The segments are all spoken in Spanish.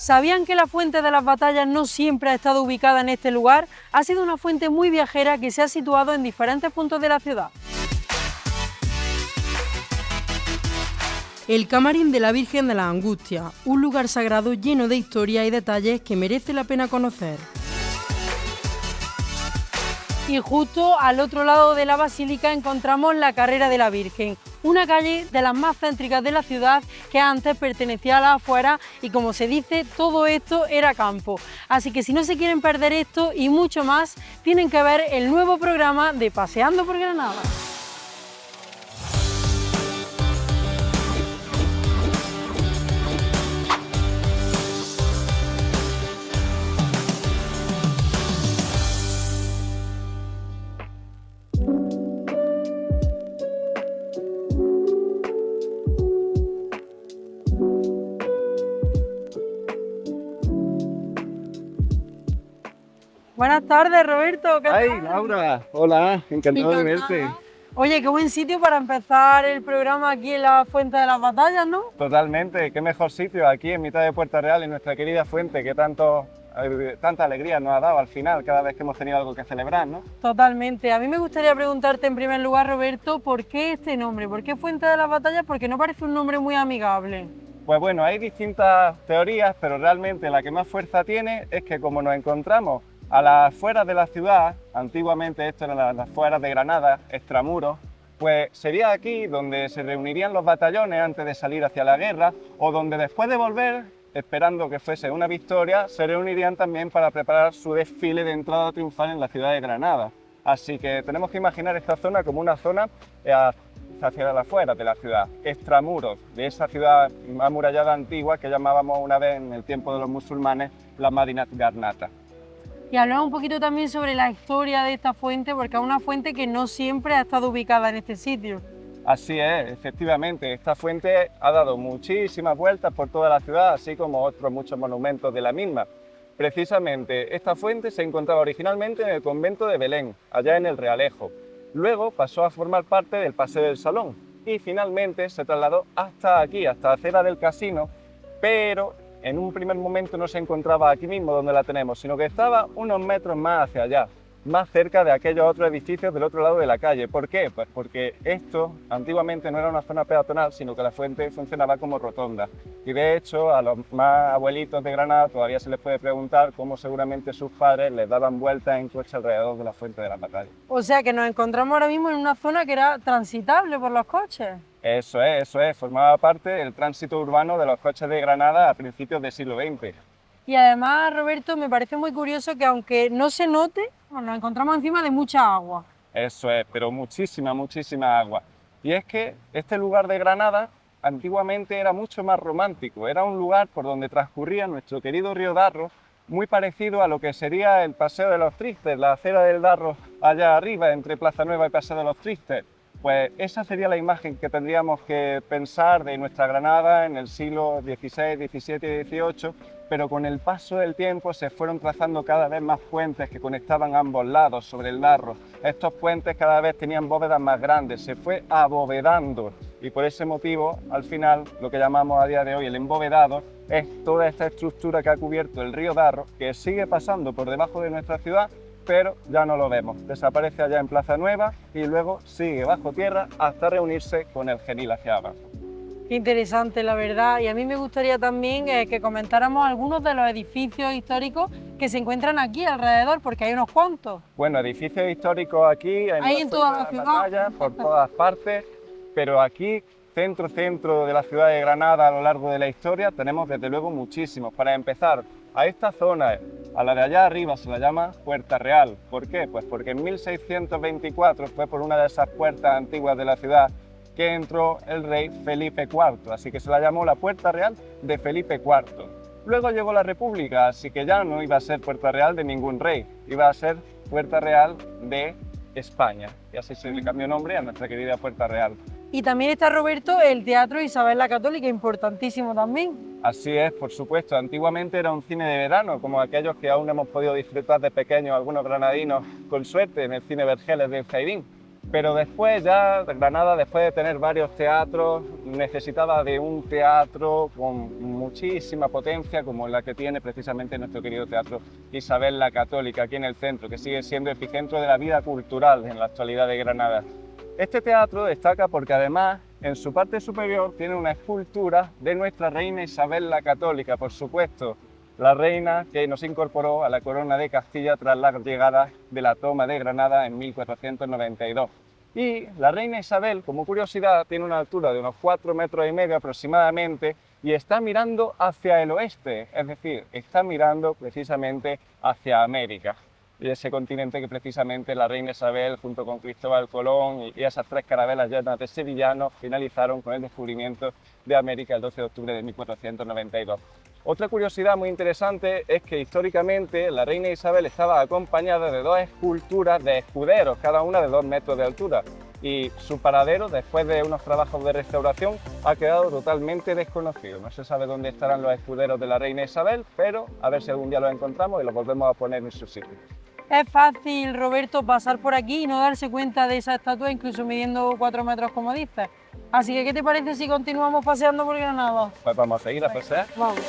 ¿Sabían que la Fuente de las Batallas no siempre ha estado ubicada en este lugar? Ha sido una fuente muy viajera que se ha situado en diferentes puntos de la ciudad. El Camarín de la Virgen de las Angustias, un lugar sagrado lleno de historia y detalles que merece la pena conocer. Y justo al otro lado de la basílica encontramos la Carrera de la Virgen, una calle de las más céntricas de la ciudad que antes pertenecía a las afueras y, como se dice, todo esto era campo. Así que si no se quieren perder esto y mucho más, tienen que ver el nuevo programa de Paseando por Granada. Buenas tardes, Roberto. ¿Qué ¡Ay, tal? Laura! Hola, encantado de verte. Oye, qué buen sitio para empezar el programa aquí en la Fuente de las Batallas, ¿no? Totalmente, qué mejor sitio aquí en mitad de Puerta Real, en nuestra querida fuente que tanta alegría nos ha dado al final cada vez que hemos tenido algo que celebrar, ¿no? Totalmente. A mí me gustaría preguntarte en primer lugar, Roberto, ¿por qué este nombre? ¿Por qué Fuente de las Batallas? Porque no parece un nombre muy amigable. Pues bueno, hay distintas teorías, pero realmente la que más fuerza tiene es que como nos encontramos a las afueras de la ciudad, antiguamente esto eran las afueras de Granada, extramuros, pues sería aquí donde se reunirían los batallones antes de salir hacia la guerra o donde después de volver, esperando que fuese una victoria, se reunirían también para preparar su desfile de entrada triunfal en la ciudad de Granada. Así que tenemos que imaginar esta zona como una zona hacia las afueras de la ciudad, extramuros, de esa ciudad amurallada antigua que llamábamos una vez en el tiempo de los musulmanes la Madinat Garnata. Y hablamos un poquito también sobre la historia de esta fuente, porque es una fuente que no siempre ha estado ubicada en este sitio. Así es, efectivamente, esta fuente ha dado muchísimas vueltas por toda la ciudad, así como otros muchos monumentos de la misma. Precisamente, esta fuente se encontraba originalmente en el convento de Belén, allá en el Realejo. Luego pasó a formar parte del Paseo del Salón y finalmente se trasladó hasta aquí, hasta la acera del Casino, pero en un primer momento no se encontraba aquí mismo donde la tenemos, sino que estaba unos metros más hacia allá, más cerca de aquellos otros edificios del otro lado de la calle. ¿Por qué? Pues porque esto antiguamente no era una zona peatonal, sino que la fuente funcionaba como rotonda. Y de hecho, a los más abuelitos de Granada todavía se les puede preguntar cómo seguramente sus padres les daban vueltas en coche alrededor de la Fuente de la Batalla. O sea que nos encontramos ahora mismo en una zona que era transitable por los coches. Eso es, formaba parte del tránsito urbano de los coches de Granada a principios del siglo XX. Y además, Roberto, me parece muy curioso que aunque no se note, nos encontramos encima de mucha agua. Eso es, pero muchísima agua. Y es que este lugar de Granada antiguamente era mucho más romántico, era un lugar por donde transcurría nuestro querido río Darro, muy parecido a lo que sería el Paseo de los Tristes, la acera del Darro allá arriba, entre Plaza Nueva y Paseo de los Tristes. Pues esa sería la imagen que tendríamos que pensar de nuestra Granada en el siglo XVI, XVII y XVIII, pero con el paso del tiempo se fueron trazando cada vez más puentes que conectaban ambos lados sobre el Darro. Estos puentes cada vez tenían bóvedas más grandes, se fue abovedando y por ese motivo, al final, lo que llamamos a día de hoy el embovedado es toda esta estructura que ha cubierto el río Darro, que sigue pasando por debajo de nuestra ciudad, pero ya no lo vemos. Desaparece allá en Plaza Nueva y luego sigue bajo tierra hasta reunirse con el Genil hacia abajo. Qué interesante, la verdad. Y a mí me gustaría también que comentáramos algunos de los edificios históricos que se encuentran aquí alrededor, porque hay unos cuantos. Bueno, edificios históricos aquí, Hay en toda la ciudad. Batalla, por todas partes, pero aquí, centro de la ciudad de Granada a lo largo de la historia, tenemos desde luego muchísimos. Para empezar, a esta zona, a la de allá arriba, se la llama Puerta Real. ¿Por qué? Pues porque en 1624 fue por una de esas puertas antiguas de la ciudad que entró el rey Felipe IV, así que se la llamó la Puerta Real de Felipe IV. Luego llegó la República, así que ya no iba a ser Puerta Real de ningún rey, iba a ser Puerta Real de España, y así se le cambió nombre a nuestra querida Puerta Real. Y también está, Roberto, el Teatro Isabel la Católica, importantísimo también. Así es, por supuesto. Antiguamente era un cine de verano, como aquellos que aún hemos podido disfrutar de pequeños algunos granadinos con suerte en el cine Vergeles de Zaidín. Pero después ya Granada, después de tener varios teatros, necesitaba de un teatro con muchísima potencia, como la que tiene precisamente nuestro querido Teatro Isabel la Católica, aquí en el centro, que sigue siendo epicentro de la vida cultural en la actualidad de Granada. Este teatro destaca porque además en su parte superior tiene una escultura de nuestra reina Isabel la Católica, por supuesto, la reina que nos incorporó a la corona de Castilla tras la llegada de la toma de Granada en 1492. Y la reina Isabel, como curiosidad, tiene una altura de unos 4,5 metros aproximadamente y está mirando hacia el oeste, es decir, está mirando precisamente hacia América. Y ese continente que precisamente la reina Isabel, junto con Cristóbal Colón y esas 3 carabelas llenas de sevillanos, finalizaron con el descubrimiento de América el 12 de octubre de 1492. Otra curiosidad muy interesante es que históricamente la reina Isabel estaba acompañada de 2 esculturas de escuderos, cada una de 2 metros de altura, y su paradero, después de unos trabajos de restauración, ha quedado totalmente desconocido. No se sabe dónde estarán los escuderos de la reina Isabel, pero a ver si algún día los encontramos y los volvemos a poner en su sitio. Es fácil, Roberto, pasar por aquí y no darse cuenta de esa estatua, incluso midiendo 4 metros, como dices. Así que, ¿qué te parece si continuamos paseando por Granada? Pues vamos a seguir a pasear. Vamos.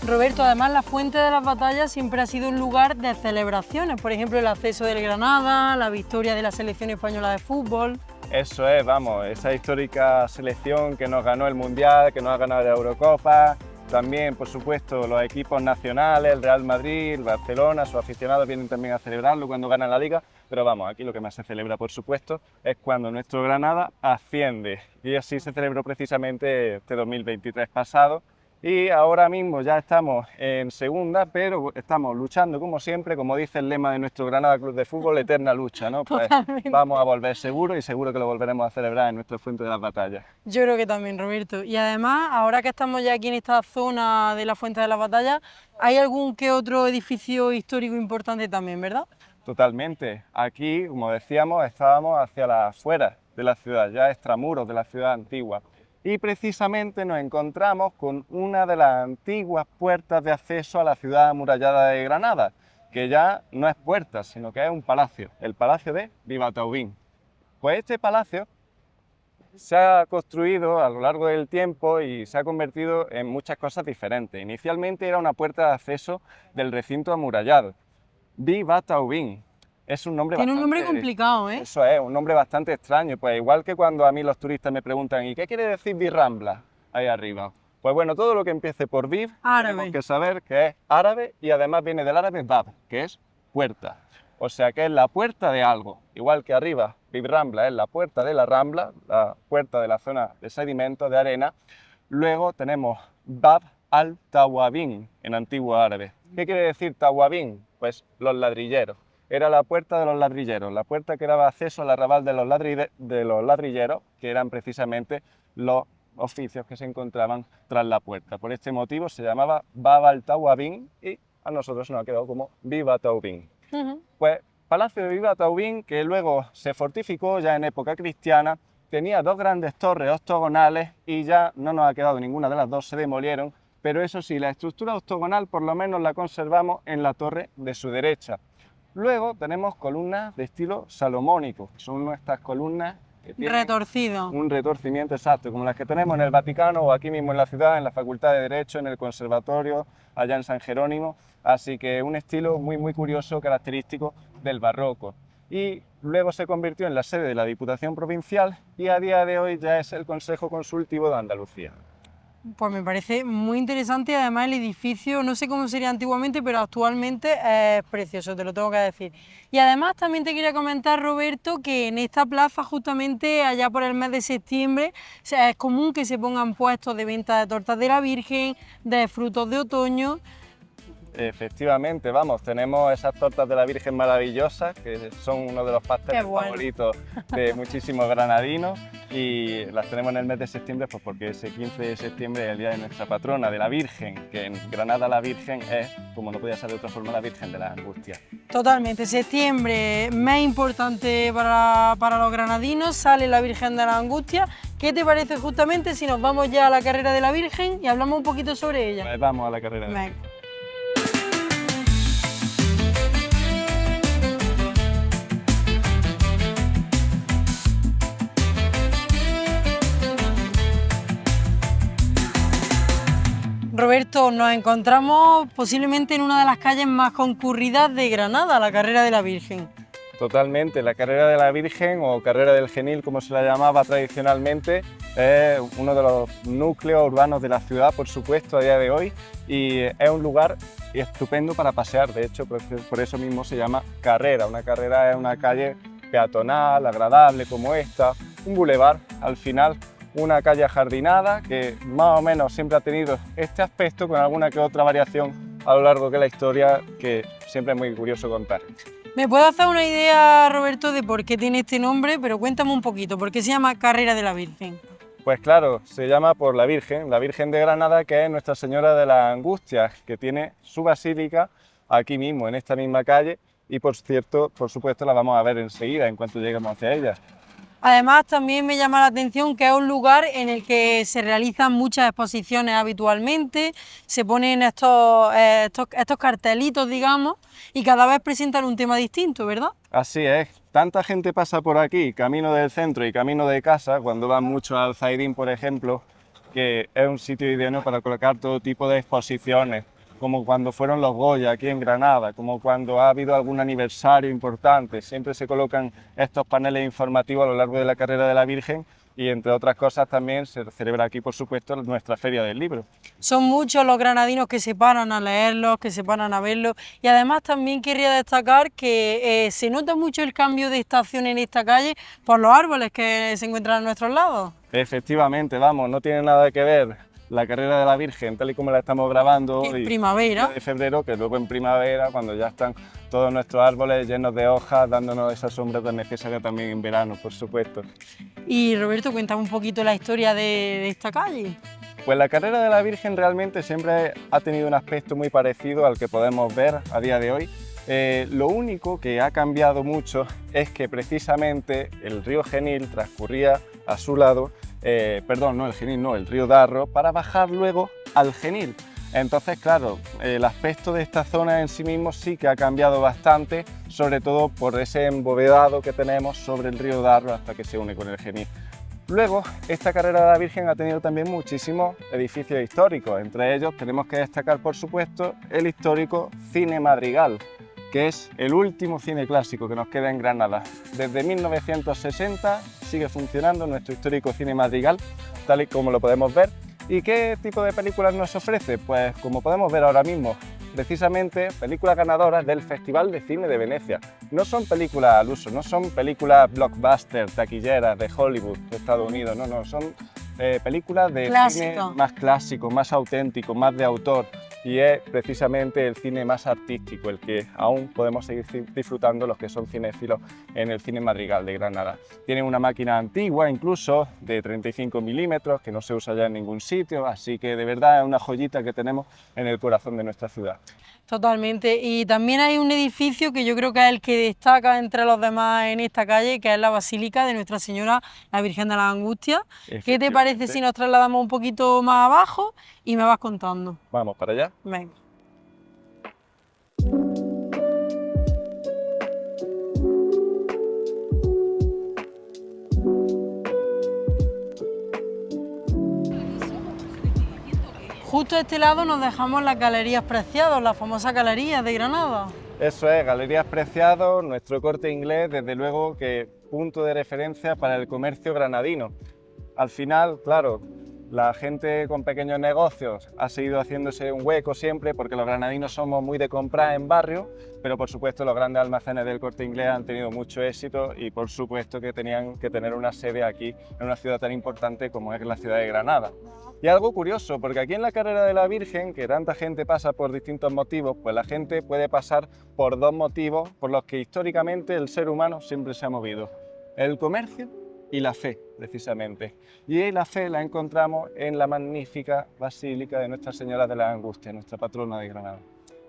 Roberto, además la Fuente de las Batallas siempre ha sido un lugar de celebraciones, por ejemplo el acceso del Granada, la victoria de la selección española de fútbol. Eso es, vamos, esa histórica selección que nos ganó el Mundial, que nos ha ganado la Eurocopa, también por supuesto los equipos nacionales, el Real Madrid, el Barcelona, sus aficionados vienen también a celebrarlo cuando ganan la Liga, pero vamos, aquí lo que más se celebra por supuesto es cuando nuestro Granada asciende y así se celebró precisamente este 2023 pasado. Y ahora mismo ya estamos en segunda, pero estamos luchando como siempre, como dice el lema de nuestro Granada Club de Fútbol, eterna lucha, ¿no? Pues vamos a volver seguro y seguro que lo volveremos a celebrar en nuestra Fuente de las Batallas. Yo creo que también, Roberto. Y además, ahora que estamos ya aquí en esta zona de la Fuente de las Batallas, ¿hay algún que otro edificio histórico importante también, verdad? Totalmente. Aquí, como decíamos, estábamos hacia las afueras de la ciudad, ya extramuros de la ciudad antigua. Y precisamente nos encontramos con una de las antiguas puertas de acceso a la ciudad amurallada de Granada, que ya no es puerta, sino que es un palacio, el Palacio de Viva-Taubín. Pues este palacio se ha construido a lo largo del tiempo y se ha convertido en muchas cosas diferentes. Inicialmente era una puerta de acceso del recinto amurallado. Viva-Taubín. Es un nombre Tiene bastante, un nombre complicado, ¿eh? Eso es, un nombre bastante extraño. Pues igual que cuando a mí los turistas me preguntan ¿y qué quiere decir Virrambla? Ahí arriba. Pues bueno, todo lo que empiece por Viv, tenemos que saber que es árabe y además viene del árabe Bab, que es puerta. O sea que es la puerta de algo. Igual que arriba, Virrambla es la puerta de la Rambla, la puerta de la zona de sedimentos, de arena. Luego tenemos Bab al-Tawabin en antiguo árabe. ¿Qué quiere decir Tawabin? Pues los ladrilleros. Era la puerta de los ladrilleros, la puerta que daba acceso al arrabal de los ladrilleros, que eran precisamente los oficios que se encontraban tras la puerta. Por este motivo se llamaba Bab al-Tawabin y a nosotros nos ha quedado como Viva-Taubín. Pues Palacio de Viva-Taubín, que luego se fortificó ya en época cristiana, tenía 2 grandes torres octogonales y ya no nos ha quedado ninguna de las 2, se demolieron, pero eso sí, la estructura octogonal por lo menos la conservamos en la torre de su derecha. Luego tenemos columnas de estilo salomónico, son nuestras columnas que tienen retorcido. Un retorcimiento exacto, como las que tenemos en el Vaticano o aquí mismo en la ciudad, en la Facultad de Derecho, en el Conservatorio, allá en San Jerónimo. Así que un estilo muy curioso, característico del barroco. Y luego se convirtió en la sede de la Diputación Provincial y a día de hoy ya es el Consejo Consultivo de Andalucía. Pues me parece muy interesante y además el edificio, no sé cómo sería antiguamente, pero actualmente es precioso, te lo tengo que decir. Y además también te quería comentar, Roberto, que en esta plaza justamente allá por el mes de septiembre es común que se pongan puestos de venta de tortas de la Virgen, de frutos de otoño. Efectivamente, vamos, tenemos esas tortas de la Virgen maravillosas, que son uno de los pasteles favoritos de muchísimos granadinos, y las tenemos en el mes de septiembre, pues porque ese 15 de septiembre es el día de nuestra patrona, de la Virgen, que en Granada la Virgen es, como no podía ser de otra forma, la Virgen de las Angustias. Totalmente, septiembre, mes importante para los granadinos, sale la Virgen de las Angustias. ¿Qué te parece justamente si nos vamos ya a la carrera de la Virgen y hablamos un poquito sobre ella? Pues vamos a la carrera de la Virgen. Roberto, nos encontramos posiblemente en una de las calles más concurridas de Granada, la Carrera de la Virgen. Totalmente, la Carrera de la Virgen o Carrera del Genil, como se la llamaba tradicionalmente, es uno de los núcleos urbanos de la ciudad, por supuesto, a día de hoy, y es un lugar estupendo para pasear. De hecho, por eso mismo se llama carrera. Una carrera es una calle peatonal, agradable como esta, un bulevar al final, una calle ajardinada que más o menos siempre ha tenido este aspecto, con alguna que otra variación a lo largo de la historia, que siempre es muy curioso contar. ¿Me puedo hacer una idea, Roberto, de por qué tiene este nombre? Pero cuéntame un poquito, ¿por qué se llama Carrera de la Virgen? Pues claro, se llama por la Virgen de Granada, que es Nuestra Señora de las Angustias, que tiene su basílica aquí mismo, en esta misma calle, y por supuesto la vamos a ver enseguida, en cuanto lleguemos hacia ella. Además, también me llama la atención que es un lugar en el que se realizan muchas exposiciones habitualmente, se ponen estos cartelitos, digamos, y cada vez presentan un tema distinto, ¿verdad? Así es, tanta gente pasa por aquí, camino del centro y camino de casa, cuando van mucho al Zaidín, por ejemplo, que es un sitio idóneo para colocar todo tipo de exposiciones, como cuando fueron los Goya aquí en Granada, como cuando ha habido algún aniversario importante. Siempre se colocan estos paneles informativos a lo largo de la Carrera de la Virgen, y entre otras cosas también se celebra aquí, por supuesto, nuestra Feria del Libro. Son muchos los granadinos que se paran a leerlos, que se paran a verlos, y además también querría destacar que se nota mucho el cambio de estación en esta calle por los árboles que se encuentran a nuestros lados. Efectivamente, vamos, no tiene nada que ver la Carrera de la Virgen, tal y como la estamos grabando en hoy, primavera, de febrero, que luego en primavera, cuando ya están todos nuestros árboles llenos de hojas, dándonos esa sombra tan necesaria también en verano, por supuesto. Y Roberto, cuéntame un poquito la historia de esta calle. Pues la Carrera de la Virgen realmente siempre ha tenido un aspecto muy parecido al que podemos ver a día de hoy. Lo único que ha cambiado mucho es que precisamente el río Genil transcurría a su lado, perdón, no el Genil, no, el río Darro, para bajar luego al Genil. Entonces, claro, el aspecto de esta zona en sí mismo sí que ha cambiado bastante, sobre todo por ese embovedado que tenemos sobre el río Darro hasta que se une con el Genil. Luego, esta Carrera de la Virgen ha tenido también muchísimos edificios históricos. Entre ellos tenemos que destacar, por supuesto, el histórico Cine Madrigal, que es el último cine clásico que nos queda en Granada. Desde 1960 sigue funcionando nuestro histórico Cine Madrigal, tal y como lo podemos ver. ¿Y qué tipo de películas nos ofrece? Pues como podemos ver ahora mismo, precisamente películas ganadoras del Festival de Cine de Venecia. No son películas al uso, no son películas blockbuster, taquilleras de Hollywood, de Estados Unidos, no, son películas de cine más clásico, más auténtico, más de autor, y es precisamente el cine más artístico el que aún podemos seguir disfrutando los que son cinéfilos en el Cine Madrigal de Granada. Tiene una máquina antigua, incluso de 35 milímetros, que no se usa ya en ningún sitio, así que de verdad es una joyita que tenemos en el corazón de nuestra ciudad. Totalmente, y también hay un edificio que yo creo que es el que destaca entre los demás en esta calle, que es la Basílica de Nuestra Señora, la Virgen de las Angustias. ¿Qué te parece si nos trasladamos un poquito más abajo y me vas contando? Vamos para allá. Venga. Justo a este lado nos dejamos las Galerías Preciados, las famosas galerías de Granada. Eso es, Galerías Preciados, nuestro Corte Inglés, desde luego que punto de referencia para el comercio granadino. Al final, claro, La gente con pequeños negocios ha seguido haciéndose un hueco siempre porque los granadinos somos muy de comprar en barrio, pero por supuesto los grandes almacenes del Corte Inglés han tenido mucho éxito y por supuesto que tenían que tener una sede aquí en una ciudad tan importante como es la ciudad de Granada. Y algo curioso, porque aquí en la carrera de la Virgen, que tanta gente pasa por distintos motivos, pues la gente puede pasar por dos motivos por los que históricamente el ser humano siempre se ha movido: el comercio y la fe, precisamente. Y la fe la encontramos en la magnífica Basílica de Nuestra Señora de la Angustia, nuestra patrona de Granada.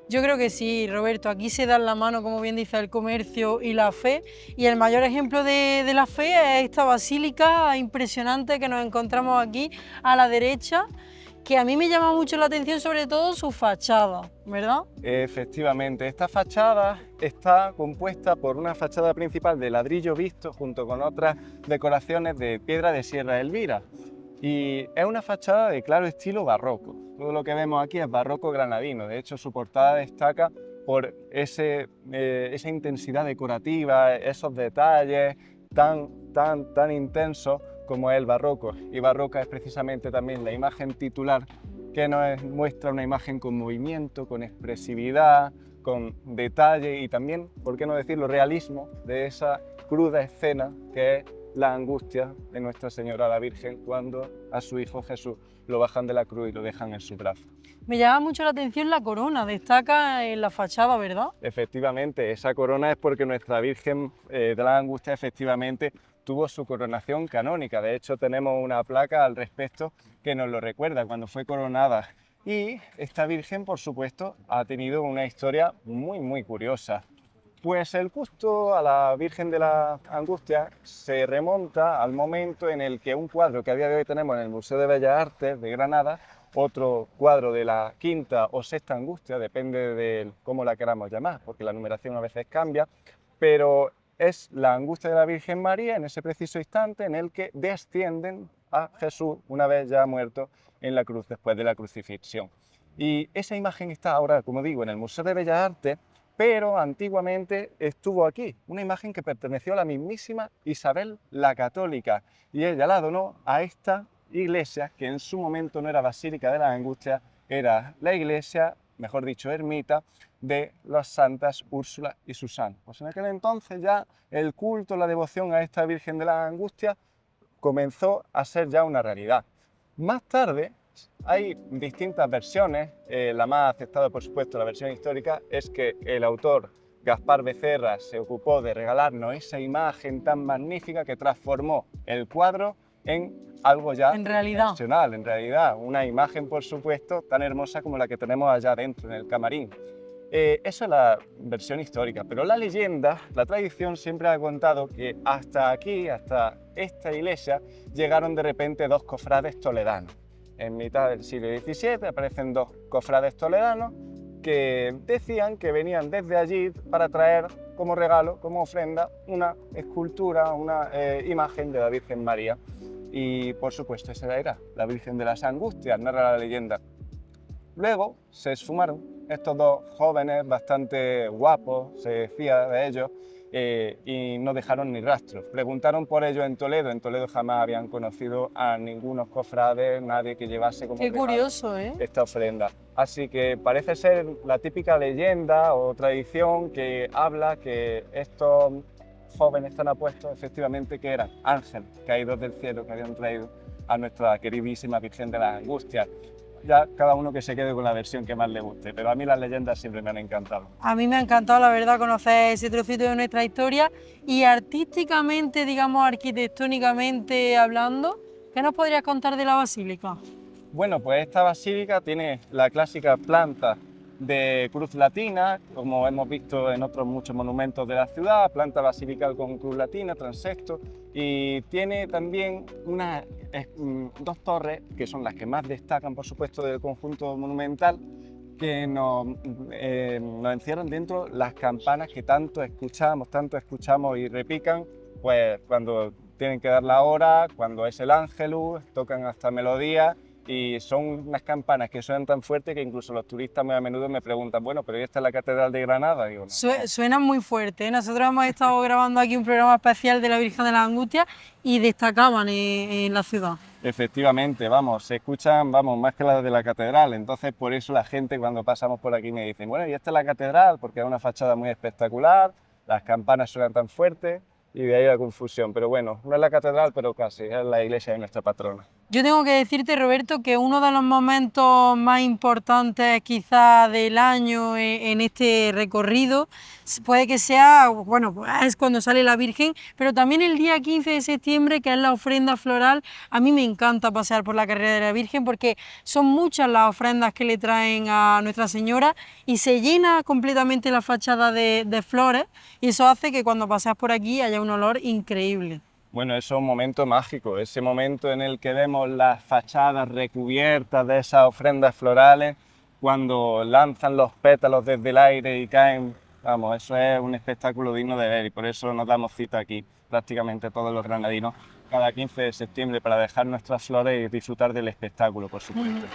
Yo creo que sí, Roberto, aquí se dan la mano, como bien dice, el comercio y la fe, y el mayor ejemplo de la fe es esta basílica impresionante que nos encontramos aquí a la derecha, que a mí me llama mucho la atención, sobre todo su fachada, ¿verdad? Efectivamente, esta fachada está compuesta por una fachada principal de ladrillo visto junto con otras decoraciones de piedra de Sierra Elvira. Y es una fachada de claro estilo barroco. Todo lo que vemos aquí es barroco granadino. De hecho, su portada destaca por esa intensidad decorativa, esos detalles tan intensos como es el barroco. Y barroca es precisamente también la imagen titular, que nos muestra una imagen con movimiento, con expresividad, con detalle y también, por qué no decirlo, realismo de esa cruda escena que es la angustia de Nuestra Señora la Virgen cuando a su Hijo Jesús lo bajan de la cruz y lo dejan en su brazo. Me llama mucho la atención la corona, destaca en la fachada, ¿verdad? Efectivamente, esa corona es porque Nuestra Virgen de la Angustia efectivamente tuvo su coronación canónica. De hecho, tenemos una placa al respecto que nos lo recuerda cuando fue coronada. Y esta Virgen, por supuesto, ha tenido una historia muy curiosa. Pues el culto a la Virgen de la Angustia se remonta al momento en el que un cuadro que a día de hoy tenemos en el Museo de Bellas Artes de Granada, otro cuadro de la quinta o sexta angustia, depende de cómo la queramos llamar, porque la numeración a veces cambia, pero es la angustia de la Virgen María en ese preciso instante en el que descienden a Jesús una vez ya muerto en la cruz después de la crucifixión. Y esa imagen está ahora, como digo, en el Museo de Bellas Artes, pero antiguamente estuvo aquí, una imagen que perteneció a la mismísima Isabel la Católica, y ella la donó a esta iglesia, que en su momento no era Basílica de la Angustia, era la iglesia, mejor dicho, ermita, de las santas Úrsula y Susana. Pues en aquel entonces ya el culto, la devoción a esta Virgen de la Angustia comenzó a ser ya una realidad. Más tarde, hay distintas versiones, la más aceptada por supuesto, la versión histórica, es que el autor Gaspar Becerra se ocupó de regalarnos esa imagen tan magnífica que transformó el cuadro en algo ya profesional, en realidad, una imagen por supuesto tan hermosa como la que tenemos allá dentro en el camarín. Esa es la versión histórica, pero la leyenda, la tradición siempre ha contado que hasta aquí, hasta esta iglesia, llegaron de repente dos cofrades toledanos. En mitad del siglo XVII aparecen dos cofrades toledanos que decían que venían desde allí para traer como regalo, como ofrenda, una escultura, una imagen de la Virgen María. Y por supuesto esa era la Virgen de las Angustias, narra la leyenda. Luego se esfumaron estos dos jóvenes bastante guapos, se decía de ellos, y no dejaron ni rastro. Preguntaron por ellos en Toledo jamás habían conocido a ningunos cofrades, nadie que llevase como Qué curioso, esta ofrenda. Así que parece ser la típica leyenda o tradición que habla que estos jóvenes tan apuestos efectivamente que eran ángeles caídos del cielo que habían traído a nuestra queridísima Virgen de las Angustias. Ya cada uno que se quede con la versión que más le guste, pero a mí las leyendas siempre me han encantado. A mí me ha encantado, la verdad, conocer ese trocito de nuestra historia y artísticamente, digamos, arquitectónicamente hablando, ¿qué nos podrías contar de la basílica? Bueno, pues esta basílica tiene la clásica planta de cruz latina, como hemos visto en otros muchos monumentos de la ciudad, planta basilical con cruz latina, transepto, y tiene también dos torres, que son las que más destacan, por supuesto, del conjunto monumental, que nos encierran dentro las campanas que tanto escuchamos y repican, pues cuando tienen que dar la hora, cuando es el Ángelus, tocan hasta melodía y son unas campanas que suenan tan fuerte que incluso los turistas muy a menudo me preguntan, bueno, pero ¿y esta es la Catedral de Granada? Digo, no. Suena muy fuerte, ¿eh? Nosotros hemos estado grabando aquí un programa especial de la Virgen de las Angustias y destacaban en la ciudad. Efectivamente, vamos, se escuchan, vamos, más que las de la catedral, entonces por eso la gente cuando pasamos por aquí me dicen, bueno, y esta es la catedral, porque es una fachada muy espectacular, las campanas suenan tan fuertes y de ahí la confusión, pero bueno, no es la catedral, pero casi, es la iglesia de nuestra patrona. Yo tengo que decirte, Roberto, que uno de los momentos más importantes quizás del año en este recorrido puede que sea, bueno, pues es cuando sale la Virgen, pero también el día 15 de septiembre, que es la ofrenda floral. A mí me encanta pasear por la carrera de la Virgen porque son muchas las ofrendas que le traen a Nuestra Señora y se llena completamente la fachada de flores y eso hace que cuando paseas por aquí haya un olor increíble. Bueno, eso es un momento mágico, ese momento en el que vemos las fachadas recubiertas de esas ofrendas florales, cuando lanzan los pétalos desde el aire y caen, vamos, eso es un espectáculo digno de ver y por eso nos damos cita aquí, prácticamente todos los granadinos, cada 15 de septiembre para dejar nuestras flores y disfrutar del espectáculo, por supuesto.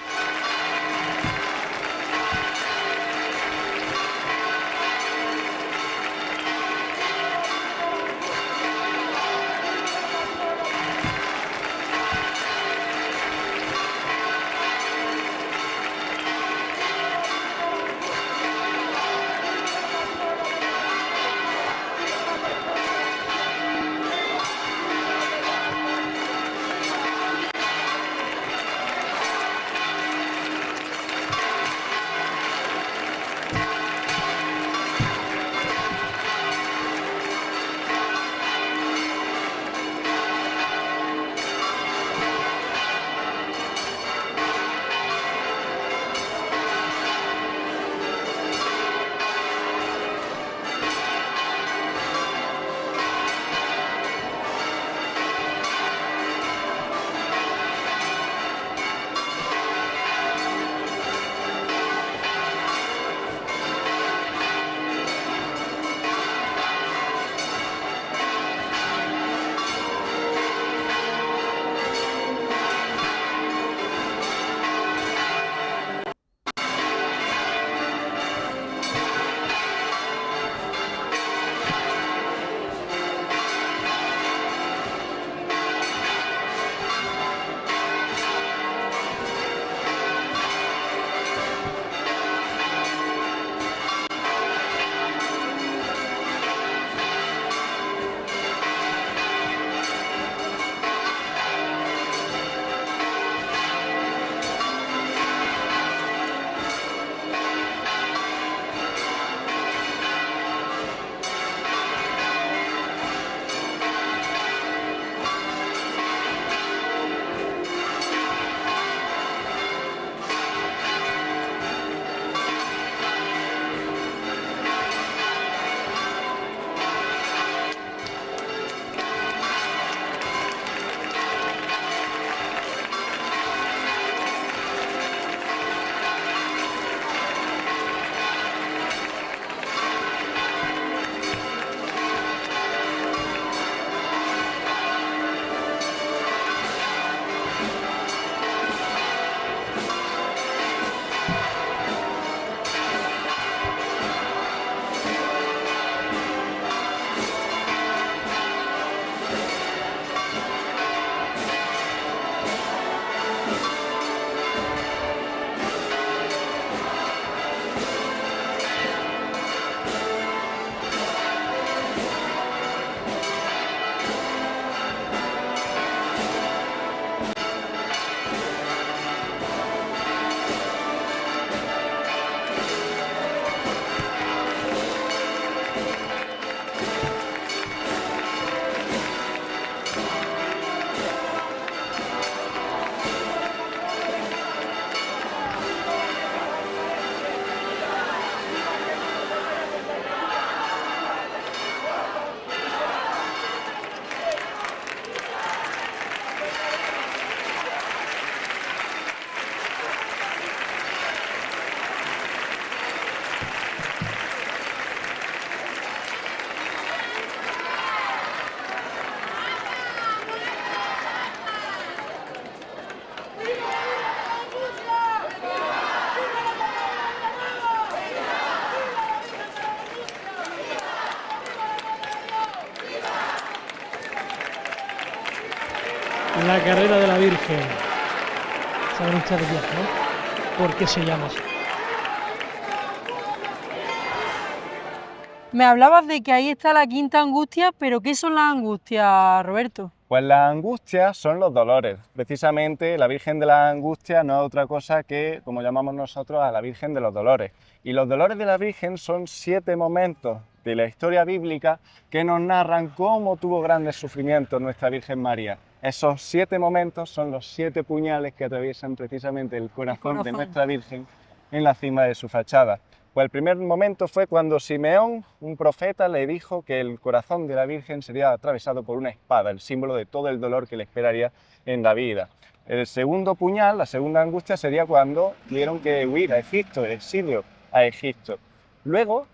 La carrera de la Virgen. Saben ustedes ya, ¿no? ¿Por qué se llama así? Me hablabas de que ahí está la quinta angustia, pero ¿qué son las angustias, Roberto? Pues las angustias son los dolores. Precisamente la Virgen de las Angustias no es otra cosa que, como llamamos nosotros, a la Virgen de los Dolores. Y los dolores de la Virgen son 7 momentos de la historia bíblica que nos narran cómo tuvo grandes sufrimientos nuestra Virgen María. Esos 7 momentos son los 7 puñales que atraviesan precisamente el corazón de nuestra Virgen en la cima de su fachada. Pues el primer momento fue cuando Simeón, un profeta, le dijo que el corazón de la Virgen sería atravesado por una espada, el símbolo de todo el dolor que le esperaría en la vida. El segundo puñal, la segunda angustia, sería cuando tuvieron que huir a Egipto, el exilio a Egipto. Luego,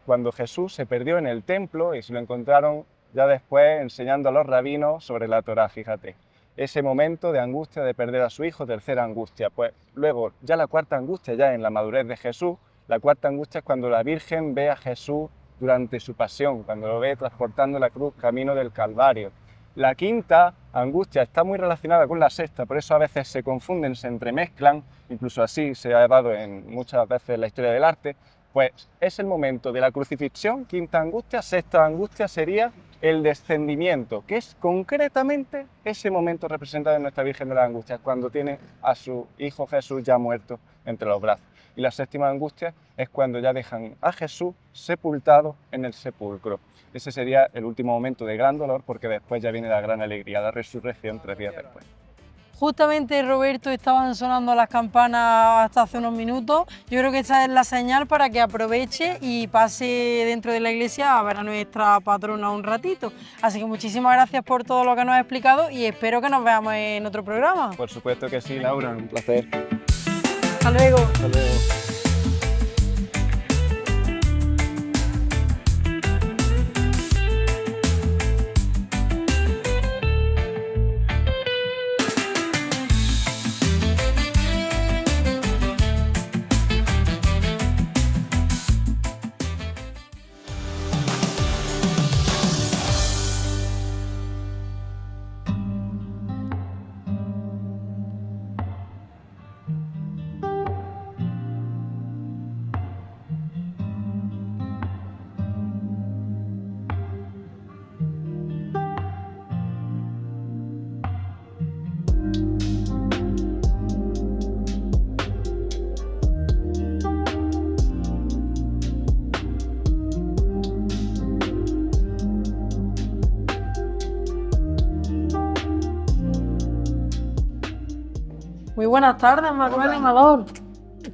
cuando Jesús se perdió en el templo y se lo encontraron ya después enseñando a los rabinos sobre la Torá, fíjate. Ese momento de angustia de perder a su hijo, tercera angustia. Pues luego, ya la cuarta angustia, ya en la madurez de Jesús, la cuarta angustia es cuando la Virgen ve a Jesús durante su pasión, cuando lo ve transportando la cruz camino del Calvario. La quinta angustia está muy relacionada con la sexta, por eso a veces se confunden, se entremezclan, incluso así se ha dado en muchas veces en la historia del arte. Pues es el momento de la crucifixión, quinta angustia. Sexta angustia sería el descendimiento, que es concretamente ese momento representado en nuestra Virgen de las Angustias, cuando tiene a su hijo Jesús ya muerto entre los brazos. Y la séptima angustia es cuando ya dejan a Jesús sepultado en el sepulcro. Ese sería el último momento de gran dolor, porque después ya viene la gran alegría, la resurrección 3 días después. Justamente, Roberto, estaban sonando las campanas hasta hace unos minutos. Yo creo que esta es la señal para que aproveche y pase dentro de la iglesia a ver a nuestra patrona un ratito. Así que muchísimas gracias por todo lo que nos has explicado y espero que nos veamos en otro programa. Por supuesto que sí, Laura, un placer. Hasta luego. Hasta luego. Muy buenas tardes, Manuel Amador.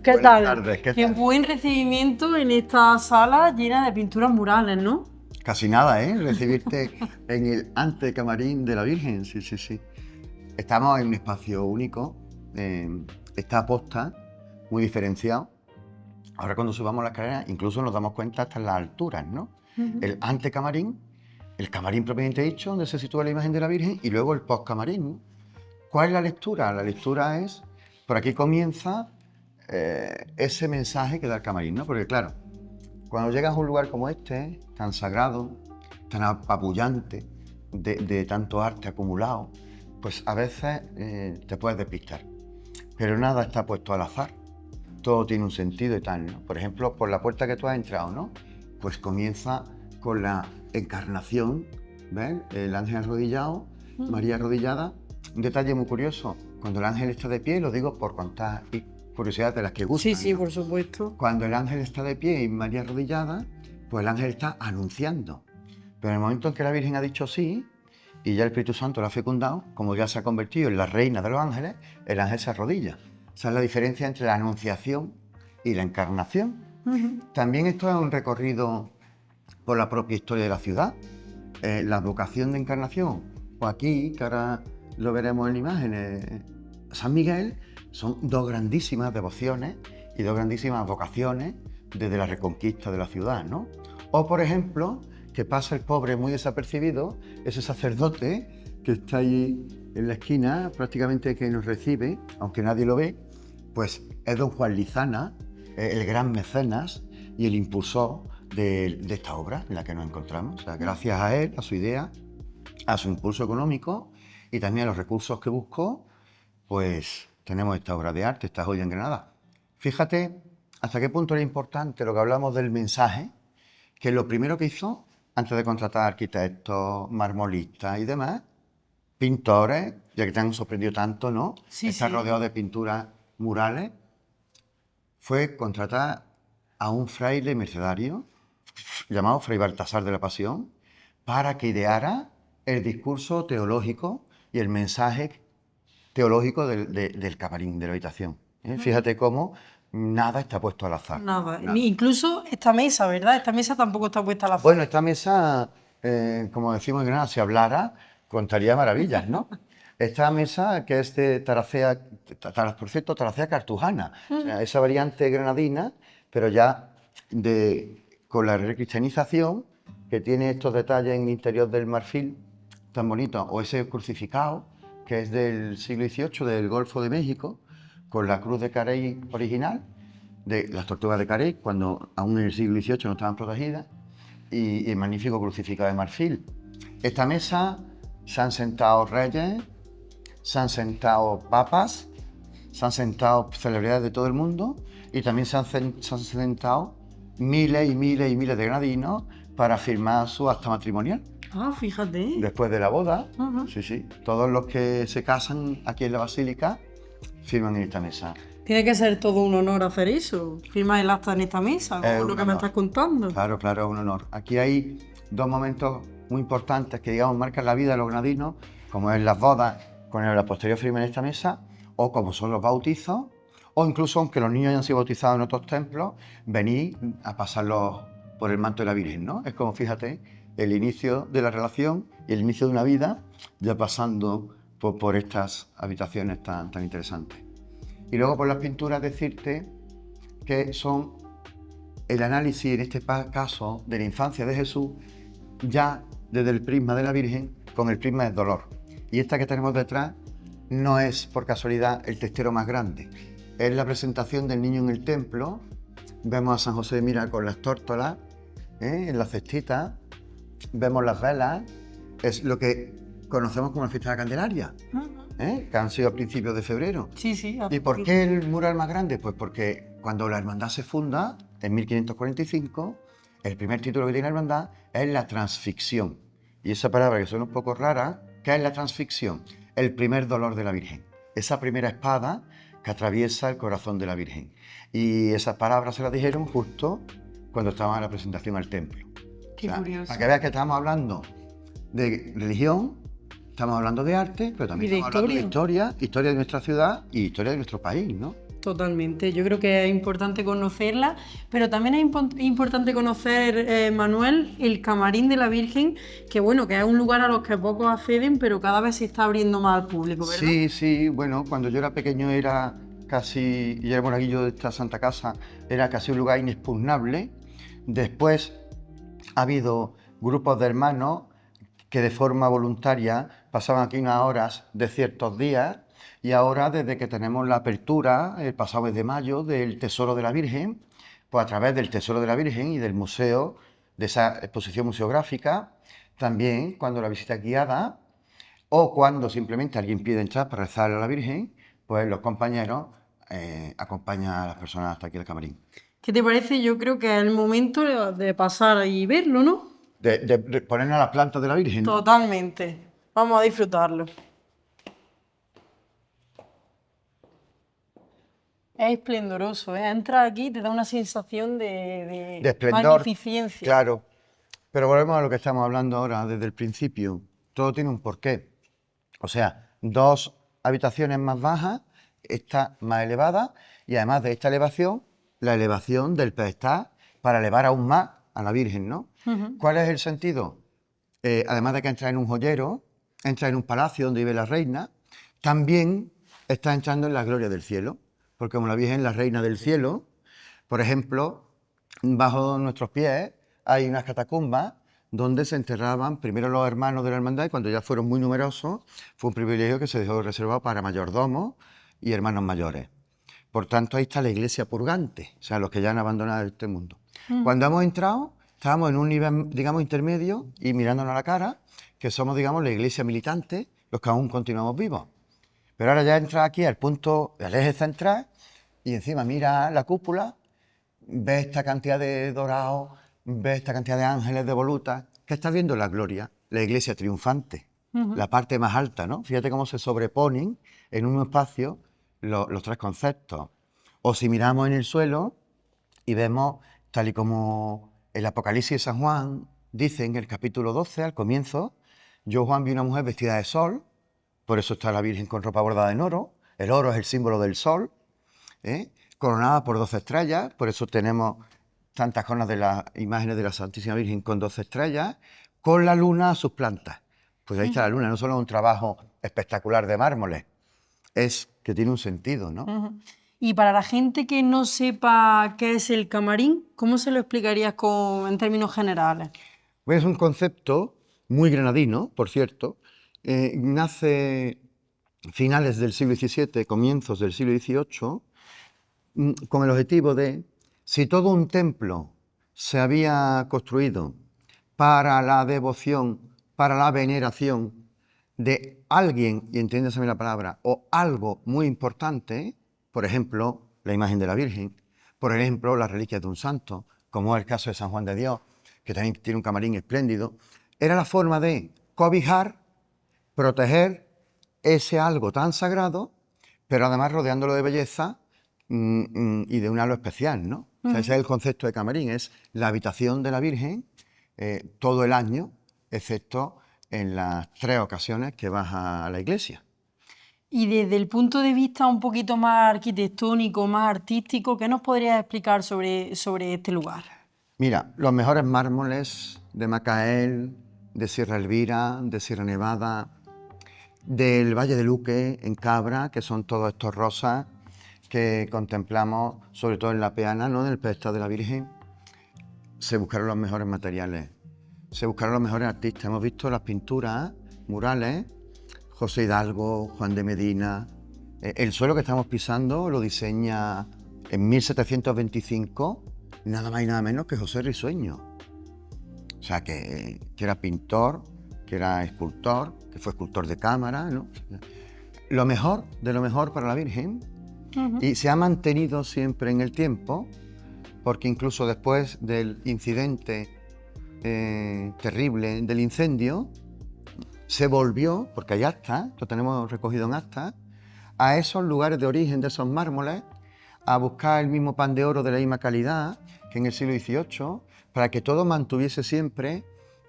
¿Qué Buenas tal? tardes, ¿qué Qué tal? buen recibimiento en esta sala llena de pinturas murales, ¿no? Casi nada, ¿eh? Recibirte en el antecamarín de la Virgen, sí, sí, sí. Estamos en un espacio único, está aposta, muy diferenciado. Ahora cuando subamos la escalera, incluso nos damos cuenta hasta en las alturas, ¿no? El antecamarín, el camarín propiamente dicho, donde se sitúa la imagen de la Virgen, y luego el postcamarín, ¿no? ¿Cuál es la lectura? La lectura es, por aquí comienza ese mensaje que da el camarín, ¿no? Porque claro, cuando llegas a un lugar como este, tan sagrado, tan apabullante, de tanto arte acumulado, pues a veces te puedes despistar. Pero nada está puesto al azar, todo tiene un sentido y tal, ¿no? Por ejemplo, por la puerta que tú has entrado, ¿no? Pues comienza con la encarnación, ¿ves? El ángel arrodillado, María arrodillada. Un detalle muy curioso, cuando el ángel está de pie, lo digo por contar curiosidades de las que gustan. Sí, sí, ¿no? por supuesto. Cuando el ángel está de pie y María arrodillada, pues el ángel está anunciando. Pero en el momento en que la Virgen ha dicho sí, y ya el Espíritu Santo la ha fecundado, como ya se ha convertido en la reina de los ángeles, el ángel se arrodilla. Esa es la diferencia entre la anunciación y la encarnación. También esto es un recorrido por la propia historia de la ciudad. La vocación de encarnación, o aquí, que ahora lo veremos en imágenes, San Miguel, son dos grandísimas devociones y dos grandísimas vocaciones desde la reconquista de la ciudad, ¿no? O, por ejemplo, que pasa el pobre muy desapercibido, ese sacerdote que está ahí en la esquina, prácticamente que nos recibe, aunque nadie lo ve, pues es don Juan Lizana, el gran mecenas y el impulsor de esta obra en la que nos encontramos. O sea, gracias a él, a su idea, a su impulso económico y también los recursos que buscó, pues tenemos esta obra de arte, esta joya en Granada. Fíjate hasta qué punto era importante lo que hablamos del mensaje, que lo primero que hizo, antes de contratar arquitectos, marmolistas y demás, pintores, ya que te han sorprendido tanto, ¿no? Sí, Está sí. rodeado de pinturas murales, fue contratar a un fraile mercedario llamado Fray Baltasar de la Pasión para que ideara el discurso teológico y el mensaje teológico del camarín, de la habitación. Fíjate cómo nada está puesto al azar. Nada. Nada. Incluso esta mesa, ¿verdad? Esta mesa tampoco está puesta al azar. Bueno, esta mesa, como decimos en Granada, si hablara, contaría maravillas, ¿no? Esta mesa, que es de Taracea, por cierto, Taracea cartujana, o sea, esa variante granadina, pero ya con la recristianización, que tiene estos detalles en el interior del marfil tan bonito, o ese crucificado, que es del siglo XVIII, del Golfo de México, con la cruz de Carey original, de las tortugas de Carey, cuando aún en el siglo XVIII no estaban protegidas, y el magnífico crucificado de marfil. Esta mesa se han sentado reyes, se han sentado papas, se han sentado celebridades de todo el mundo y también se han sentado miles y miles y miles de granadinos para firmar su acta matrimonial. Ah, fíjate. Después de la boda, Ajá. sí, sí, todos los que se casan aquí en la basílica firman en esta mesa. Tiene que ser todo un honor hacer eso. Firmar el acta en esta mesa, Es como un lo que me honor. estás contando. Claro, claro, es un honor. Aquí hay dos momentos muy importantes que, digamos, marcan la vida de los granadinos, como es las bodas con la posterior firma en esta mesa, o como son los bautizos, o incluso, aunque los niños hayan sido bautizados en otros templos, venir a pasarlos por el manto de la Virgen, ¿no? Es como, fíjate, el inicio de la relación y el inicio de una vida ya pasando por estas habitaciones tan interesantes. Y luego por las pinturas decirte que son el análisis, en este caso, de la infancia de Jesús, ya desde el prisma de la Virgen, con el prisma del dolor. Y esta que tenemos detrás no es por casualidad el testero más grande. Es la presentación del niño en el templo. Vemos a San José, mira, con las tórtolas, en la cestita. Vemos las velas. Es lo que conocemos como la fiesta de la Candelaria, que han sido a principios de febrero. Sí, sí. ¿Y por qué el mural más grande? Pues porque cuando la hermandad se funda, en 1545, el primer título que tiene la hermandad es la transfixión. Y esa palabra que suena un poco rara, ¿qué es la transfixión? El primer dolor de la Virgen. Esa primera espada que atraviesa el corazón de la Virgen. Y esas palabras se las dijeron justo cuando estaba en la presentación al templo. Qué curioso. Para que veas que estamos hablando de religión, estamos hablando de arte, pero también Y de estamos hablando de historia de nuestra ciudad y historia de nuestro país, ¿no? Totalmente, yo creo que es importante conocerla, pero también es importante conocer, Manuel, el Camarín de la Virgen, que bueno, que es un lugar a los que pocos acceden, pero cada vez se está abriendo más al público, ¿verdad? Sí, sí, bueno, cuando yo era pequeño era casi, y era monaguillo de esta Santa Casa, era casi un lugar inexpugnable. Después ha habido grupos de hermanos que de forma voluntaria pasaban aquí unas horas de ciertos días. Y ahora, desde que tenemos la apertura, el pasado mes de mayo, del Tesoro de la Virgen, pues a través del Tesoro de la Virgen y del museo, de esa exposición museográfica, también cuando la visita es guiada o cuando simplemente alguien pide entrar para rezar a la Virgen, pues los compañeros acompañan a las personas hasta aquí al camarín. ¿Qué te parece? Yo creo que es el momento de pasar y verlo, ¿no? De ponernos a las plantas de la Virgen, ¿no? Totalmente. Vamos a disfrutarlo. Es esplendoroso, ¿eh? Entras aquí y te da una sensación de esplendor, magnificencia. claro. Pero volvemos a lo que estamos hablando ahora desde el principio. Todo tiene un porqué. O sea, dos habitaciones más bajas, esta más elevada, y además de esta elevación, la elevación del pedestal para elevar aún más a la Virgen, ¿no? ¿Cuál es el sentido? Además de que entra en un joyero, entra en un palacio donde vive la reina, también está entrando en la gloria del cielo. Porque como la Virgen es la reina del cielo, por ejemplo, bajo nuestros pies hay unas catacumbas donde se enterraban primero los hermanos de la hermandad y cuando ya fueron muy numerosos, fue un privilegio que se dejó reservado para mayordomos y hermanos mayores. Por tanto, ahí está la iglesia purgante, o sea, los que ya han abandonado este mundo. Cuando hemos entrado, estábamos en un nivel, digamos, intermedio y mirándonos a la cara, que somos, digamos, la iglesia militante, los que aún continuamos vivos. Pero ahora ya entra aquí al punto, al eje central, y encima mira la cúpula, ves esta cantidad de dorados, ves esta cantidad de ángeles, de volutas, que estás viendo la gloria, la iglesia triunfante, la parte más alta, ¿no? Fíjate cómo se sobreponen en un espacio los tres conceptos. O si miramos en el suelo y vemos, tal y como el Apocalipsis de San Juan dice en el capítulo 12, al comienzo, yo, Juan, vi una mujer vestida de sol, por eso está la Virgen con ropa bordada en oro, el oro es el símbolo del sol, coronada por 12 estrellas, por eso tenemos tantas coronas de las imágenes de la Santísima Virgen con 12 estrellas, con la luna a sus plantas. Pues ahí está la luna, no solo es un trabajo espectacular de mármoles, es que tiene un sentido, ¿no? Y para la gente que no sepa qué es el camarín, ¿cómo se lo explicarías en términos generales? Pues es un concepto muy granadino, por cierto, nace finales del siglo XVII, comienzos del siglo XVIII, con el objetivo de, si todo un templo se había construido para la devoción, para la veneración de alguien, y entiéndase la palabra, o algo muy importante, por ejemplo, la imagen de la Virgen, por ejemplo, las reliquias de un santo, como es el caso de San Juan de Dios, que también tiene un camarín espléndido, era la forma de cobijar, proteger ese algo tan sagrado, pero además rodeándolo de belleza y de un halo especial, ¿no? O sea, ese es el concepto de camarín, es la habitación de la Virgen todo el año, excepto en las 3 ocasiones que vas a la iglesia. Y desde el punto de vista un poquito más arquitectónico, más artístico, ¿qué nos podrías explicar sobre este lugar? Mira, los mejores mármoles de Macael, de Sierra Elvira, de Sierra Nevada, del Valle de Luque, en Cabra, que son todos estos rosas que contemplamos, sobre todo en la peana, ¿no?, del pedestal de la Virgen. Se buscaron los mejores materiales, se buscaron los mejores artistas. Hemos visto las pinturas, murales, José Hidalgo, Juan de Medina. El suelo que estamos pisando lo diseña en 1725 nada más y nada menos que José Risueño. O sea, que era pintor, que era escultor, que fue escultor de cámara, ¿no? Lo mejor de lo mejor para la Virgen. Y se ha mantenido siempre en el tiempo, porque incluso después del incidente terrible del incendio, se volvió, porque hay actas, lo tenemos recogido en actas, a esos lugares de origen de esos mármoles, a buscar el mismo pan de oro de la misma calidad que en el siglo XVIII, para que todo mantuviese siempre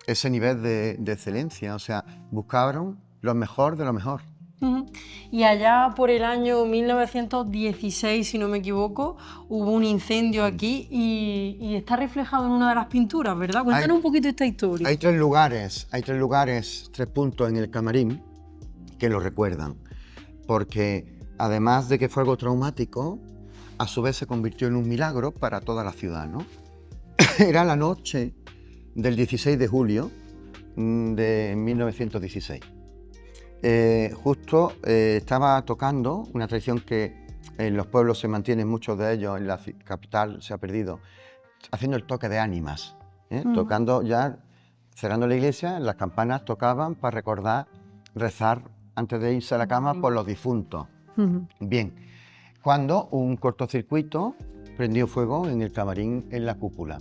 ese nivel de excelencia. O sea, buscaron lo mejor de lo mejor. Y allá por el año 1916, si no me equivoco, hubo un incendio aquí y está reflejado en una de las pinturas, ¿verdad? Cuéntanos un poquito esta historia. Hay tres lugares, 3 puntos en el camarín que lo recuerdan, porque además de que fue algo traumático, a su vez se convirtió en un milagro para toda la ciudad, ¿no? Era la noche del 16 de julio de 1916. Justo estaba tocando una tradición que en los pueblos se mantiene, muchos de ellos, en la capital se ha perdido, haciendo el toque de ánimas, tocando ya, cerrando la iglesia, las campanas tocaban para recordar, rezar antes de irse a la cama por los difuntos. Bien, cuando un cortocircuito prendió fuego en el camarín en la cúpula.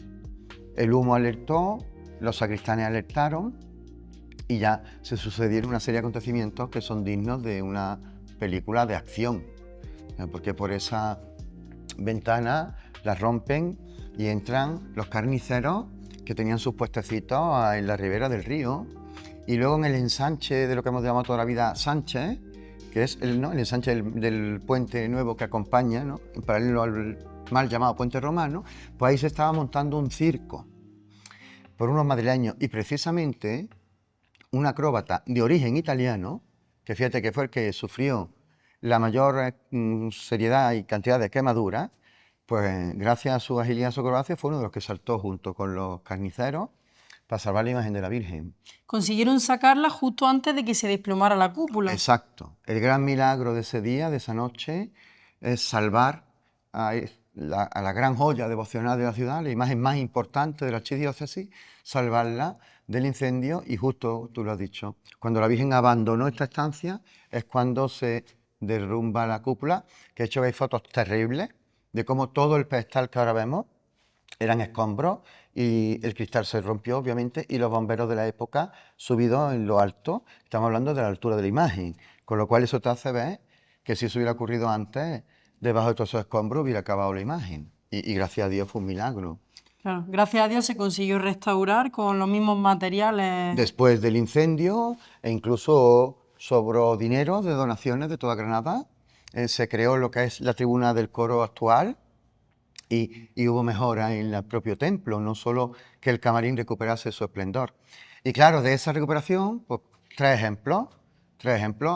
El humo alertó, los sacristanes alertaron, y ya se sucedieron una serie de acontecimientos que son dignos de una película de acción, porque por esa ventana la rompen y entran los carniceros que tenían sus puestecitos en la ribera del río, y luego en el ensanche de lo que hemos llamado toda la vida Sánchez, que es el ensanche del puente nuevo que acompaña, ¿no?, en paralelo al mal llamado Puente Romano, pues ahí se estaba montando un circo por unos madrileños, y precisamente un acróbata de origen italiano, que fíjate que fue el que sufrió la mayor seriedad y cantidad de quemaduras, pues gracias a su agilidad y su acrobacia fue uno de los que saltó junto con los carniceros para salvar la imagen de la Virgen. Consiguieron sacarla justo antes de que se desplomara la cúpula. Exacto. El gran milagro de ese día, de esa noche, es salvar a a la gran joya devocional de la ciudad, la imagen más importante de la archidiócesis, salvarla del incendio y justo, tú lo has dicho, cuando la Virgen abandonó esta estancia es cuando se derrumba la cúpula, que de hecho veis fotos terribles de cómo todo el pedestal que ahora vemos eran escombros y el cristal se rompió, obviamente, y los bomberos de la época subidos en lo alto, estamos hablando de la altura de la imagen, con lo cual eso te hace ver que si eso hubiera ocurrido antes, debajo de todos esos escombros hubiera acabado la imagen. Y gracias a Dios fue un milagro. Claro, gracias a Dios se consiguió restaurar con los mismos materiales. Después del incendio, e incluso sobró dinero de donaciones de toda Granada, se creó lo que es la tribuna del coro actual y hubo mejora en el propio templo, no solo que el camarín recuperase su esplendor. Y claro, de esa recuperación, pues tres ejemplos.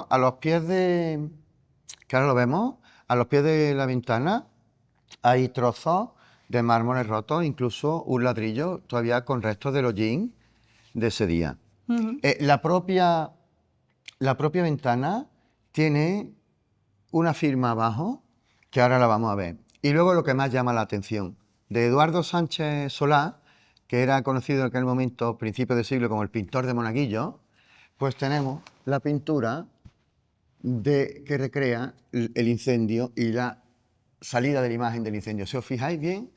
A los pies de, que ahora lo vemos, a los pies de la ventana hay trozos de mármoles rotos, incluso un ladrillo todavía con restos del hollín de ese día. La propia ventana tiene una firma abajo, que ahora la vamos a ver. Y luego lo que más llama la atención, de Eduardo Sánchez Solá, que era conocido en aquel momento, principios de siglo, como el pintor de Monaguillo, pues tenemos la pintura que recrea el incendio y la salida de la imagen del incendio. Si os fijáis bien,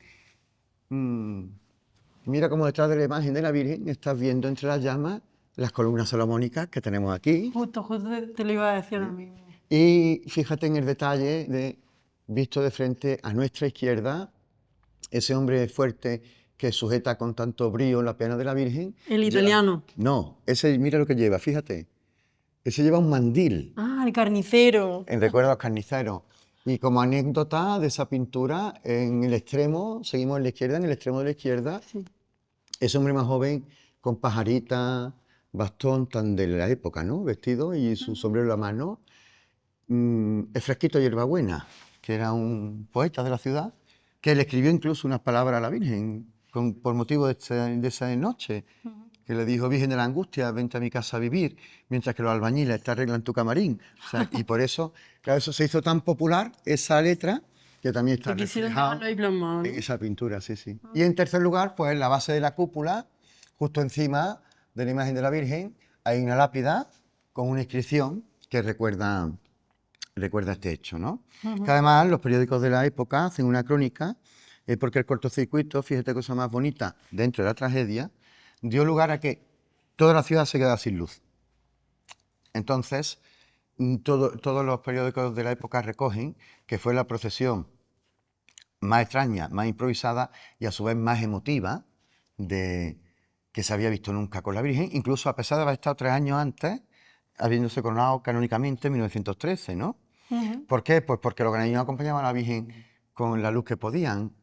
mira cómo detrás de la imagen de la Virgen estás viendo entre las llamas las columnas salomónicas que tenemos aquí. Justo te lo iba a decir ahora mismo. Y fíjate en el detalle de, visto de frente a nuestra izquierda, ese hombre fuerte que sujeta con tanto brío la pena de la Virgen. El italiano. No, ese mira lo que lleva, fíjate. Ese lleva un mandil. Ah, el carnicero. En recuerdo a los carniceros. Y como anécdota de esa pintura, en el extremo, seguimos en la izquierda, en el extremo de la izquierda, Sí. ese hombre más joven con pajarita, bastón tan de la época, ¿no? Vestido y su sombrero en la mano. Es Fresquito Hierbabuena, que era un poeta de la ciudad, que le escribió incluso unas palabras a la Virgen por motivo de esa noche, que le dijo: Virgen de la Angustia, vente a mi casa a vivir, mientras que los albañiles te arreglan tu camarín. O sea, y por eso, claro, eso se hizo tan popular, esa letra, que también está reflejada en esa pintura, sí, sí. Y en tercer lugar, pues en la base de la cúpula, justo encima de la imagen de la Virgen, hay una lápida con una inscripción que recuerda este hecho, ¿no? Que además los periódicos de la época hacen una crónica, porque el cortocircuito, fíjate cosa más bonita, dentro de la tragedia, dio lugar a que toda la ciudad se quedara sin luz. Entonces, todos los periódicos de la época recogen que fue la procesión más extraña, más improvisada y a su vez más emotiva que se había visto nunca con la Virgen, incluso a pesar de haber estado 3 años antes, habiéndose coronado canónicamente en 1913, ¿no? ¿Por qué? Pues porque los granadinos acompañaban a la Virgen con la luz que podían,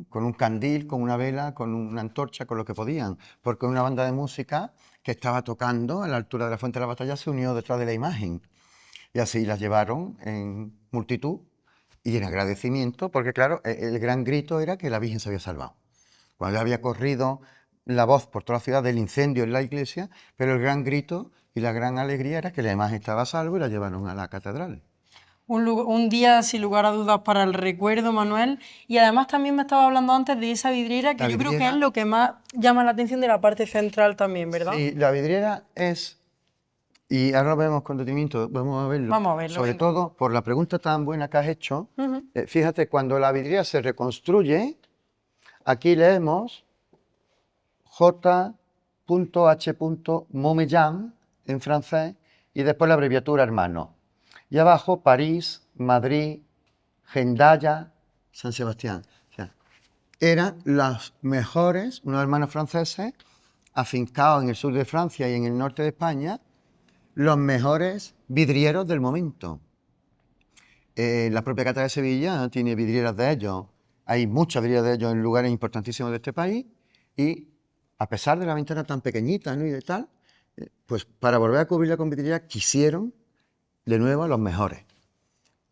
con un candil, con una vela, con una antorcha, con lo que podían, porque una banda de música que estaba tocando a la altura de la Fuente de la Batalla se unió detrás de la imagen y así las llevaron en multitud y en agradecimiento, porque claro, el gran grito era que la Virgen se había salvado. Cuando había corrido la voz por toda la ciudad del incendio en la iglesia, pero el gran grito y la gran alegría era que la imagen estaba a salvo y la llevaron a la catedral. Un día sin lugar a dudas para el recuerdo, Manuel, y además también me estaba hablando antes de esa vidriera, que yo creo que es lo que más llama la atención de la parte central también, ¿verdad? Sí, la vidriera es, y ahora lo vemos con detenimiento, vamos a verlo. Vamos a verlo. Sobre todo por la pregunta tan buena que has hecho, fíjate, cuando la vidriera se reconstruye, aquí leemos J.H. Montmellán en francés y después la abreviatura hermano. Y abajo París, Madrid, Hendaya, San Sebastián. O sea, eran las mejores, unos hermanos franceses, afincados en el sur de Francia y en el norte de España, los mejores vidrieros del momento. La propia Catedral de Sevilla tiene vidrieras de ellos. Hay muchas vidrieras de ellos en lugares importantísimos de este país y a pesar de la ventana tan pequeñita, ¿no? Y de tal, pues para volver a cubrirla con vidriera quisieron de nuevo a los mejores.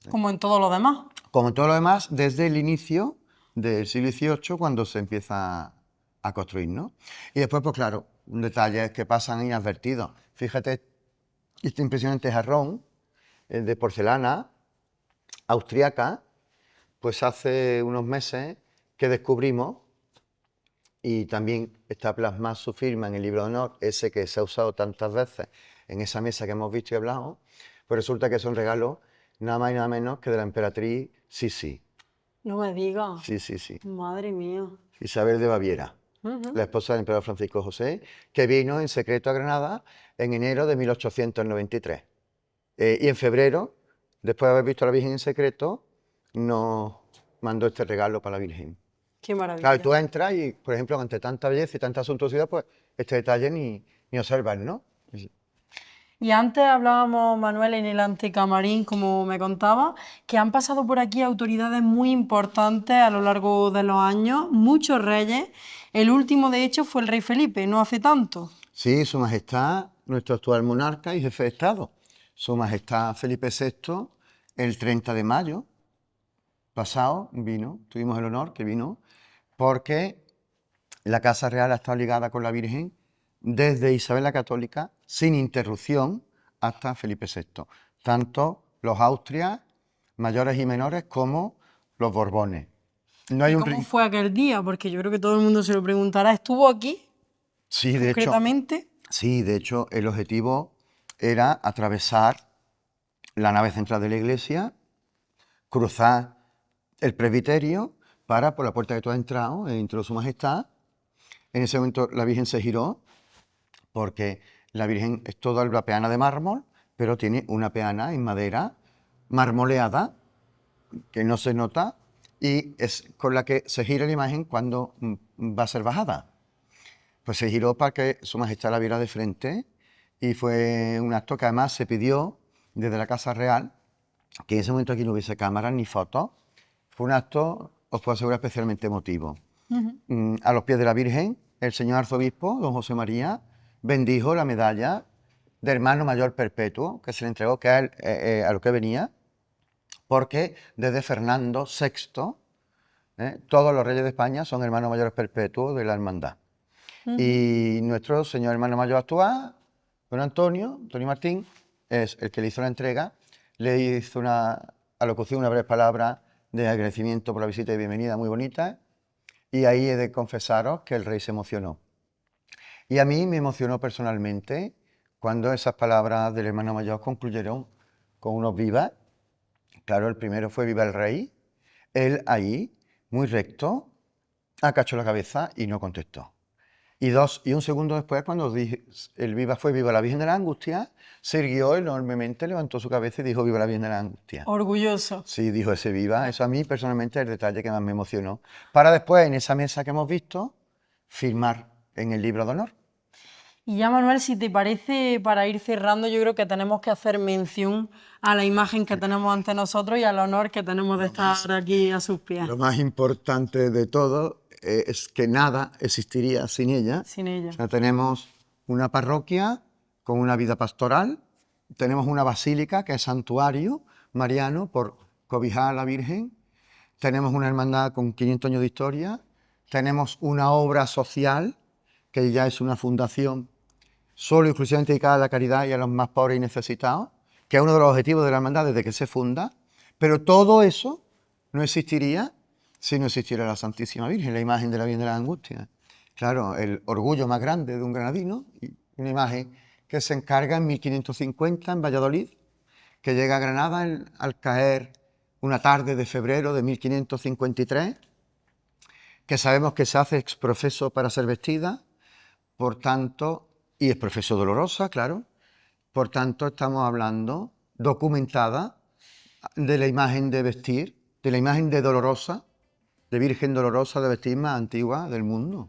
Como en todo lo demás. Como en todo lo demás, desde el inicio del siglo XVIII, cuando se empieza a construir, ¿no? Y después, pues claro, detalles que pasan inadvertidos. Fíjate, este impresionante jarrón de porcelana austriaca, Pues hace unos meses que descubrimos, y también está plasmada su firma en el libro de honor, ese que se ha usado tantas veces en esa mesa que hemos visto y hablado, pues resulta que es un regalo nada más y nada menos que de la emperatriz Sisi. No me digas. Sí. Madre mía. Isabel de Baviera, la esposa del emperador Francisco José, que vino en secreto a Granada en enero de 1893. Y en febrero, después de haber visto a la Virgen en secreto, nos mandó este regalo para la Virgen. Qué maravilla. Claro, tú entras y, por ejemplo, ante tanta belleza y tanta suntuosidad, pues este detalle ni observas, ¿no? Y antes hablábamos, Manuel, en el antecamarín, como me contaba, que han pasado por aquí autoridades muy importantes a lo largo de los años, muchos reyes. El último, de hecho, fue el rey Felipe, no hace tanto. Sí, Su Majestad, nuestro actual monarca y jefe de Estado. Su Majestad Felipe VI, el 30 de mayo pasado vino, tuvimos el honor que vino, porque la Casa Real ha estado ligada con la Virgen desde Isabel la Católica, sin interrupción, hasta Felipe VI. Tanto los Austrias, mayores y menores, como los Borbones. No hay ¿Cómo fue aquel día? Porque yo creo que todo el mundo se lo preguntará. ¿Estuvo aquí? Sí, de concretamente. Sí, de hecho, el objetivo era atravesar la nave central de la iglesia, cruzar el presbiterio para, por la puerta que tú has entrado, entró Su Majestad. En ese momento la Virgen se giró, porque la Virgen es toda la peana de mármol, pero tiene una peana en madera marmoleada, que no se nota, y es con la que se gira la imagen cuando va a ser bajada. Pues se giró para que Su Majestad la viera de frente, y fue un acto que además se pidió desde la Casa Real, que en ese momento aquí no hubiese cámaras ni fotos. Fue un acto, os puedo asegurar, especialmente emotivo. A los pies de la Virgen, el señor arzobispo, don José María, bendijo la medalla de hermano mayor perpetuo que se le entregó, que es a lo que venía, porque desde Fernando VI, todos los reyes de España son hermanos mayores perpetuos de la hermandad. Y nuestro señor hermano mayor actual, don Antonio Martín, es el que le hizo la entrega, le hizo una alocución, una breve palabra de agradecimiento por la visita y bienvenida muy bonita, y ahí he de confesaros que el rey se emocionó. Y a mí me emocionó personalmente cuando esas palabras del hermano mayor concluyeron con unos vivas. Claro, el primero fue viva el rey. Él ahí, muy recto, acachó la cabeza y no contestó. Y un segundo después, cuando el viva fue viva la Virgen de la Angustia, se irguió enormemente, levantó su cabeza y dijo viva la Virgen de la Angustia. Orgulloso. Sí, dijo ese viva. Eso a mí personalmente es el detalle que más me emocionó. Para después, en esa mesa que hemos visto, firmar en el libro de honor. Y ya, Manuel, si te parece, para ir cerrando, yo creo que tenemos que hacer mención a la imagen que tenemos ante nosotros y al honor que tenemos de estar aquí a sus pies. Lo más importante de todo es que nada existiría sin ella. Sin ella. O sea, tenemos una parroquia con una vida pastoral, tenemos una basílica que es santuario mariano por cobijar a la Virgen, tenemos una hermandad con 500 años de historia, tenemos una obra social que ya es una fundación solo y exclusivamente dedicada a la caridad y a los más pobres y necesitados, que es uno de los objetivos de la hermandad desde que se funda, pero todo eso no existiría si no existiera la Santísima Virgen, la imagen de la Virgen de la Angustia. Claro, el orgullo más grande de un granadino, y una imagen que se encarga en 1550 en Valladolid, que llega a Granada al caer una tarde de febrero de 1553, que sabemos que se hace exprofeso para ser vestida, por tanto, y es profeso dolorosa, claro, por tanto estamos hablando documentada de la imagen de vestir, de la imagen de Dolorosa, de Virgen Dolorosa de vestir más antigua del mundo.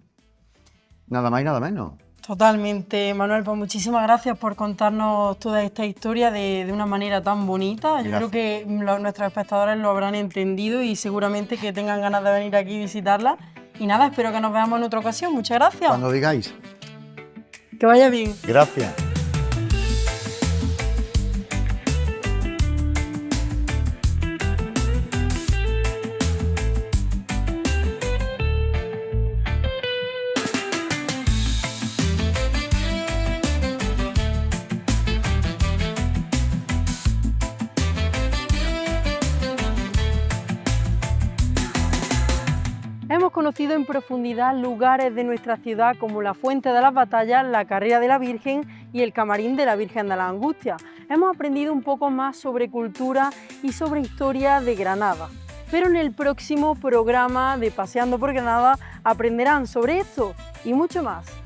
Nada más y nada menos. Totalmente, Manuel, pues muchísimas gracias por contarnos toda esta historia de una manera tan bonita. Yo creo que nuestros espectadores lo habrán entendido y seguramente que tengan ganas de venir aquí y visitarla. Y nada, espero que nos veamos en otra ocasión. Muchas gracias. Cuando digáis. Que vaya bien. Gracias. conocido en profundidad lugares de nuestra ciudad como la Fuente de las Batallas, la Carrera de la Virgen y el Camarín de la Virgen de las Angustias. Hemos aprendido un poco más sobre cultura y sobre historia de Granada. Pero en el próximo programa de Paseando por Granada aprenderán sobre esto y mucho más.